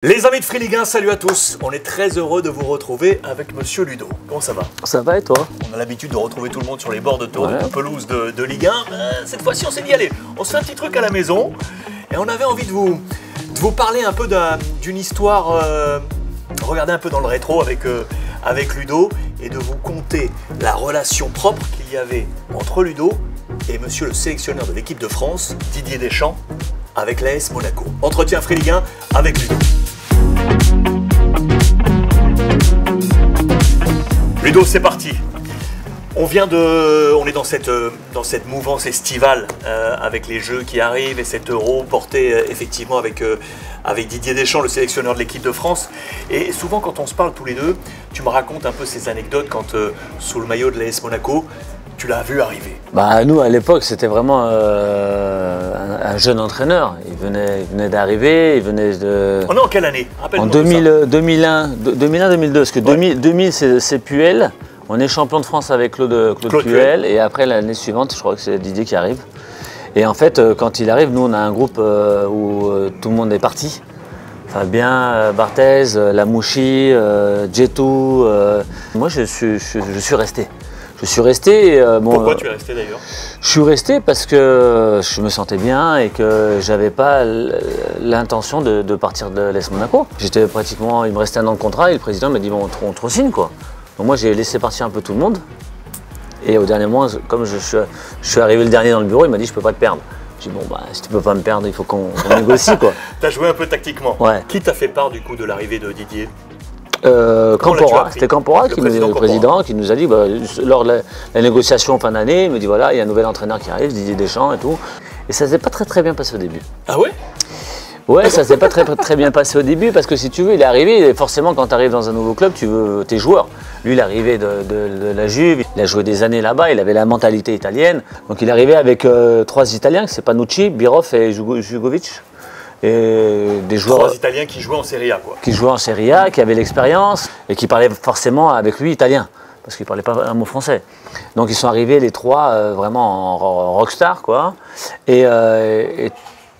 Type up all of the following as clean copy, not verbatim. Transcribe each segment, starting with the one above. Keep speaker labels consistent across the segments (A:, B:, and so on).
A: Les amis de Free Ligue 1, salut à tous. On est très heureux de vous retrouver avec Monsieur Ludo. Comment ça va?
B: Ça va et toi?
A: On a l'habitude de retrouver tout le monde sur les bords de pelouse de Ligue 1. Cette fois-ci, on s'est dit, allez, on se fait un petit truc à la maison. Et on avait envie de vous parler un peu d'une histoire, regarder un peu dans le rétro avec Ludo et de vous conter la relation propre qu'il y avait entre Ludo et Monsieur le sélectionneur de l'équipe de France, Didier Deschamps, avec l'AS Monaco. Entretien Free Ligue 1 avec Ludo. Ludo, c'est parti. On est dans cette mouvance estivale avec les Jeux qui arrivent et cet Euro porté effectivement avec Didier Deschamps, le sélectionneur de l'équipe de France. Et souvent, quand on se parle tous les deux, tu me racontes un peu ces anecdotes quand, sous le maillot de l'AS Monaco, tu l'as vu arriver.
B: Bah, nous, à l'époque, c'était vraiment un jeune entraîneur. Il venait d'arriver, il venait de...
A: On est en quelle année?
B: En 2001-2002, parce que 2000, c'est Puel. On est champion de France avec Claude Puel. Et après, l'année suivante, je crois que c'est Didier qui arrive. Et en fait, quand il arrive, nous, on a un groupe où tout le monde est parti. Fabien, Barthez, Lamouchi, Djetou. Moi, je suis resté. Je suis resté.
A: Pourquoi tu es resté d'ailleurs?
B: Je suis resté parce que je me sentais bien et que j'avais pas l'intention de partir de l'AS Monaco. J'étais pratiquement, il me restait un an de contrat et le président m'a dit bon, on te re-signe quoi. Donc moi j'ai laissé partir un peu tout le monde. Et au dernier moment, comme je suis arrivé le dernier dans le bureau, il m'a dit je peux pas te perdre. J'ai dit bon bah si tu peux pas me perdre, il faut qu'on négocie quoi.
A: T'as joué un peu tactiquement.
B: Ouais.
A: Qui t'a fait part du coup de l'arrivée de Didier?
B: Campora, c'était Campora, le président, qui nous a dit, lors de la négociation en fin d'année, il me dit voilà, il y a un nouvel entraîneur qui arrive, Didier Deschamps et tout. Et ça ne s'est pas très bien passé au début.
A: Ah ouais?
B: Ouais, ça ne s'est pas très bien passé au début parce que si tu veux, il est arrivé, et forcément quand tu arrives dans un nouveau club, tu veux tes joueurs. Lui, il est arrivé de la Juve, il a joué des années là-bas, il avait la mentalité italienne. Donc il est arrivé avec 3 Italiens, c'est Panucci, Birov et Jugovic. Et des joueurs
A: 3 Italiens qui jouaient en Serie A quoi.
B: Qui jouaient en Serie A, qui avaient l'expérience et qui parlaient forcément avec lui italien parce qu'il ne parlait pas un mot français. Donc ils sont arrivés les 3 vraiment en rockstar quoi. Et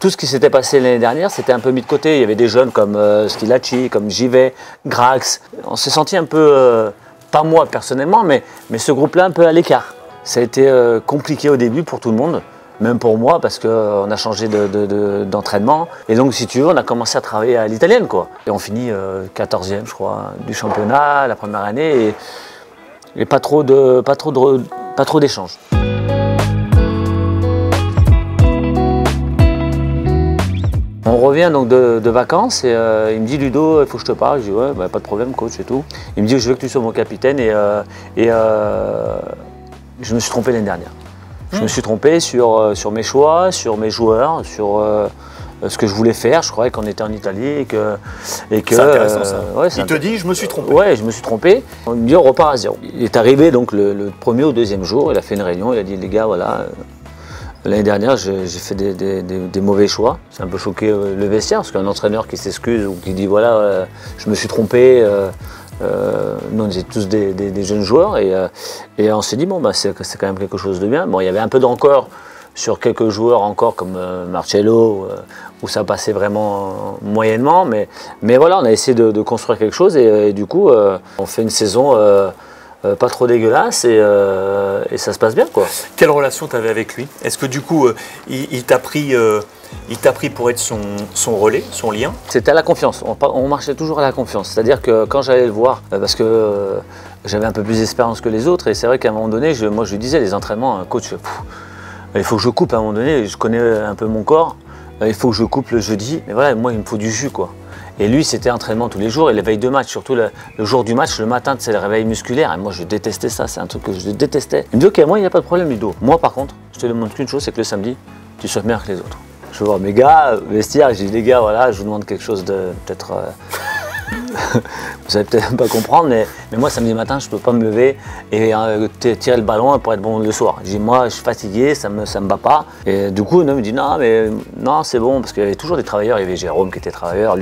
B: tout ce qui s'était passé l'année dernière, c'était un peu mis de côté. Il y avait des jeunes comme Schillaci, comme Givet, Grax. On s'est senti un peu, pas moi personnellement, mais ce groupe-là un peu à l'écart. Ça a été compliqué au début pour tout le monde. Même pour moi, parce qu'on a changé d'entraînement. Et donc, si tu veux, on a commencé à travailler à l'italienne, quoi. Et on finit 14e, je crois, du championnat, la première année, et pas trop d'échanges. On revient donc de vacances et il me dit Ludo, il faut que je te parle. Je dis ouais, bah, pas de problème, coach et tout. Il me dit je veux que tu sois mon capitaine et je me suis trompé l'année dernière. Je me suis trompé sur mes choix, sur mes joueurs, sur ce que je voulais faire. Je croyais qu'on était en Italie et que
A: c'est intéressant ça. Ouais, il te dit je me suis trompé.
B: Ouais, je me suis trompé. On me dit on repart à 0. Il est arrivé donc le premier ou deuxième jour, il a fait une réunion, il a dit les gars voilà, l'année dernière j'ai fait des mauvais choix. C'est un peu choqué le vestiaire parce qu'un entraîneur qui s'excuse ou qui dit voilà je me suis trompé. Nous on était tous des jeunes joueurs et on s'est dit bon bah c'est quand même quelque chose de bien. Bon il y avait un peu d'encore sur quelques joueurs encore comme Marcello où ça passait vraiment moyennement mais voilà on a essayé de construire quelque chose et du coup on fait une saison pas trop dégueulasse et ça se passe bien quoi.
A: Quelle relation tu avais avec lui? Est-ce que du coup il t'a pris pour être son relais, son lien?
B: C'était à la confiance, on marchait toujours à la confiance. C'est-à-dire que quand j'allais le voir, parce que j'avais un peu plus d'expérience que les autres, et c'est vrai qu'à un moment donné, moi je lui disais, les entraînements, coach, il faut que je coupe à un moment donné, je connais un peu mon corps, il faut que je coupe le jeudi, mais voilà, moi il me faut du jus quoi. Et lui, c'était entraînement tous les jours et les veilles de match, surtout le jour du match, le matin, c'est le réveil musculaire. Et moi, je détestais ça, c'est un truc que je détestais. Il me dit, ok, moi, il n'y a pas de problème, Ludo. Moi, par contre, je te demande qu'une chose, c'est que le samedi, tu sois meilleur que les autres. Je vois mes gars, vestiaire, j'ai dit, les gars, voilà, je vous demande quelque chose de peut-être... vous allez peut-être pas comprendre, mais moi, samedi matin, je ne peux pas me lever et tirer le ballon pour être bon le soir. J'ai dit, moi, je suis fatigué, ça me bat pas. Et du coup, il me dit, non, mais non, c'est bon, parce qu'il y avait toujours des travailleurs. Il y avait Jérôme qui était travailleur,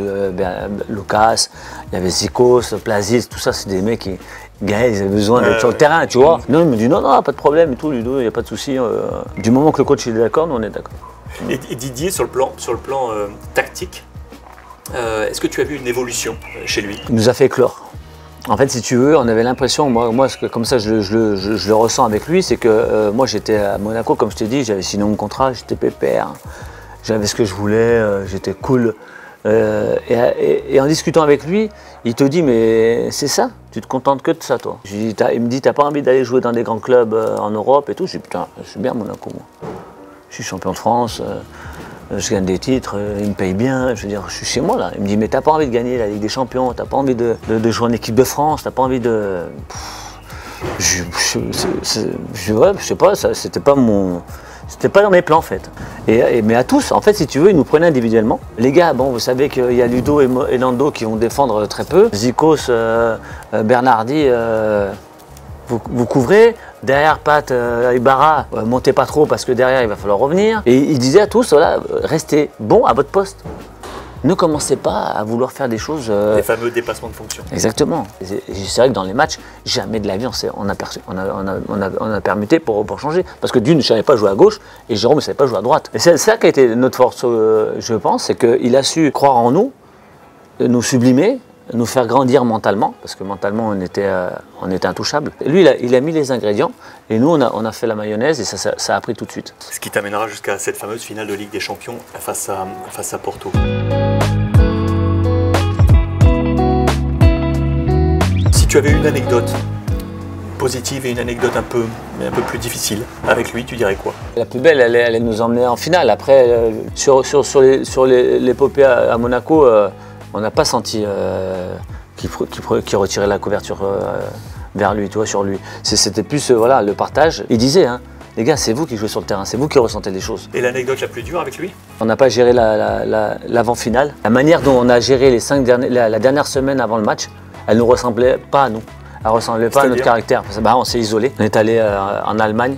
B: Lucas, il y avait Zikos, Plazis, tout ça, c'est des mecs qui... Gaël, ils avaient besoin d'être sur le terrain, tu vois. Non, il me dit, non, pas de problème et tout, Ludo, il n'y a pas de souci. Du moment que le coach il est d'accord, nous, on est d'accord.
A: Et Didier, sur le plan tactique, Est-ce que tu as vu une évolution chez lui?
B: Il nous a fait éclore. En fait, si tu veux, on avait l'impression, moi comme ça je le ressens avec lui, c'est que moi j'étais à Monaco, comme je t'ai dit, j'avais signé mon contrat, j'étais pépère, j'avais ce que je voulais, j'étais cool. Et en discutant avec lui, il te dit, mais c'est ça, tu te contentes que de ça toi. Il me dit, t'as pas envie d'aller jouer dans des grands clubs en Europe et tout? Je dis, putain, je suis bien à Monaco, moi. Je suis champion de France. Je gagne des titres, il me paye bien, je veux dire, je suis chez moi là. Il me dit, mais t'as pas envie de gagner la Ligue des Champions, t'as pas envie de jouer en équipe de France, t'as pas envie de... Je sais pas, c'était pas dans mes plans en fait. Mais à tous, en fait, si tu veux, ils nous prenaient individuellement. Les gars, bon, vous savez qu'il y a Ludo et Nando qui vont défendre très peu. Zikos, Bernardi, vous couvrez. Derrière Pat, Ibarra, montez pas trop parce que derrière il va falloir revenir. Et il disait à tous, voilà, restez bons à votre poste. Ne commencez pas à vouloir faire des choses...
A: Les fameux dépassements de fonction.
B: Exactement. C'est vrai que dans les matchs, jamais de la vie on a permuté pour changer. Parce que d'une, je ne savais pas jouer à gauche et Jérôme ne savait pas jouer à droite. Et c'est ça qui a été notre force, je pense, c'est qu'il a su croire en nous, nous sublimer, nous faire grandir mentalement, parce que mentalement on était intouchables. Lui, il a mis les ingrédients et nous on a fait la mayonnaise et ça a pris tout de suite.
A: Ce qui t'amènera jusqu'à cette fameuse finale de Ligue des Champions face à Porto. Si tu avais une anecdote positive et une anecdote un peu plus difficile avec lui, tu dirais quoi?
B: La plus belle, elle allait nous emmener en finale. Après, sur l'épopée à Monaco, on n'a pas senti qu'il retirait la couverture vers lui, tu vois, sur lui. C'était plus voilà, le partage. Il disait, hein, les gars, c'est vous qui jouez sur le terrain, c'est vous qui ressentez les choses.
A: Et l'anecdote la plus dure avec lui?
B: On n'a pas géré l'avant-finale. La manière dont on a géré la dernière semaine avant le match, elle ne nous ressemblait pas à nous. Elle ne ressemblait pas à notre caractère. On s'est isolé. On est allé en Allemagne.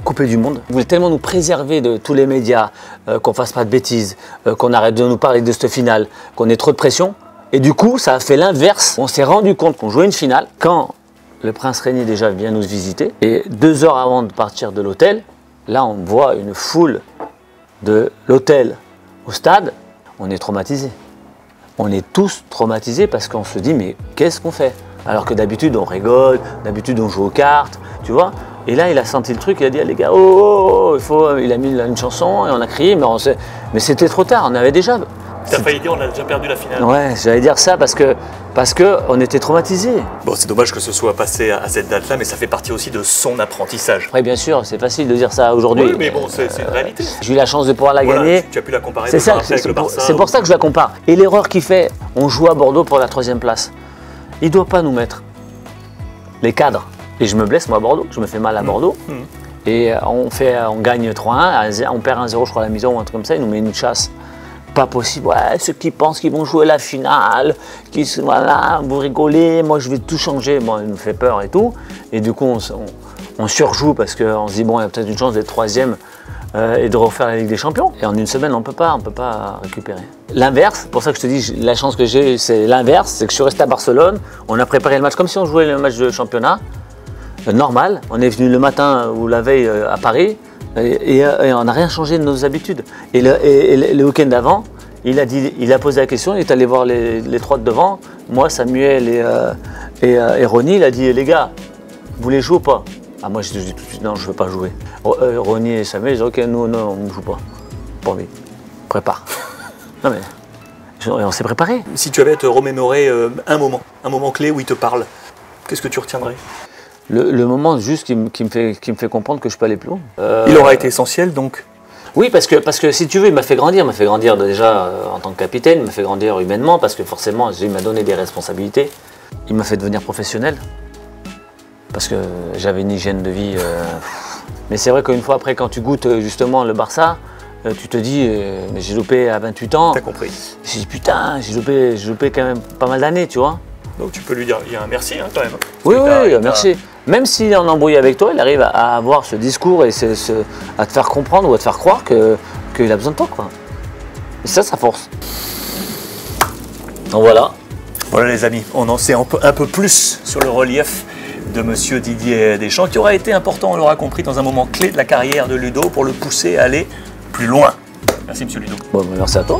B: Coupé du monde. Ils voulaient tellement nous préserver de tous les médias, qu'on fasse pas de bêtises, qu'on arrête de nous parler de cette finale, qu'on ait trop de pression. Et du coup, ça a fait l'inverse. On s'est rendu compte qu'on jouait une finale quand le prince Régnier déjà vient nous visiter. Et 2 heures avant de partir de l'hôtel, là on voit une foule de l'hôtel au stade. On est traumatisés. On est tous traumatisés parce qu'on se dit mais qu'est-ce qu'on fait? Alors que d'habitude on rigole, d'habitude on joue aux cartes, tu vois. Et là il a senti le truc, il a dit ah, les gars, il a mis une chanson et on a crié, mais c'était trop tard, on avait déjà...
A: T'as failli dire on a déjà perdu la finale.
B: Ouais, j'allais dire ça parce que on était traumatisés.
A: Bon, c'est dommage que ce soit passé à cette date-là, mais ça fait partie aussi de son apprentissage.
B: Après, bien sûr, c'est facile de dire ça aujourd'hui.
A: Oui, mais bon, c'est une réalité.
B: J'ai eu la chance de pouvoir la gagner.
A: Tu as pu la comparer
B: avec le Barça. C'est pour ça que je la compare. Et l'erreur qu'il fait, on joue à Bordeaux pour la 3e place. Il ne doit pas nous mettre les cadres. Et je me blesse, moi, à Bordeaux. Je me fais mal à Bordeaux. Et on gagne 3-1, on perd 1-0, je crois, à la maison ou un truc comme ça. Il nous met une chasse. Pas possible, ouais, ceux qui pensent qu'ils vont jouer la finale, voilà, vous rigolez, moi je vais tout changer, bon, il nous fait peur et tout. Et du coup, on surjoue parce qu'on se dit, bon, il y a peut-être une chance d'être 3e et de refaire la Ligue des Champions. Et en une semaine, on peut pas récupérer. L'inverse, pour ça que je te dis, la chance que j'ai, c'est l'inverse, c'est que je suis resté à Barcelone, on a préparé le match comme si on jouait le match de championnat, normal, on est venu le matin ou la veille à Paris, et on n'a rien changé de nos habitudes. Et le week-end d'avant, il a posé la question, il est allé voir les 3 de devant, moi, Samuel et Ronny, il a dit, les gars, vous voulez jouer ou pas? Ah, moi, je dis tout de suite, non, je ne veux pas jouer. Ronny et Samuel, ils disent, ok, nous, non, on ne joue pas. Pas envie. Prépare. Non, mais on s'est préparé.
A: Si tu avais à te remémorer un moment clé où il te parle, qu'est-ce que tu retiendrais?
B: Le moment juste qui me fait comprendre que je peux aller plus loin.
A: Il aura été essentiel donc?
B: Oui, parce que si tu veux, il m'a fait grandir déjà en tant que capitaine, il m'a fait grandir humainement, parce que forcément, il m'a donné des responsabilités. Il m'a fait devenir professionnel, parce que j'avais une hygiène de vie. Mais c'est vrai qu'une fois après, quand tu goûtes justement le Barça, tu te dis, mais j'ai loupé à 28 ans.
A: T'as compris.
B: J'ai dit, putain, j'ai loupé quand même pas mal d'années, tu vois.
A: Donc tu peux lui dire, il y a un merci hein, quand même.
B: Oui, merci. Même s'il est en embrouille avec toi, il arrive à avoir ce discours et à te faire comprendre ou à te faire croire qu'il a besoin de toi, quoi. Et ça, ça force. Donc voilà.
A: Voilà les amis, on en sait un peu plus sur le relief de Monsieur Didier Deschamps, qui aura été important, on l'aura compris, dans un moment clé de la carrière de Ludo pour le pousser à aller plus loin. Merci Monsieur Ludo.
B: Bon, merci à toi.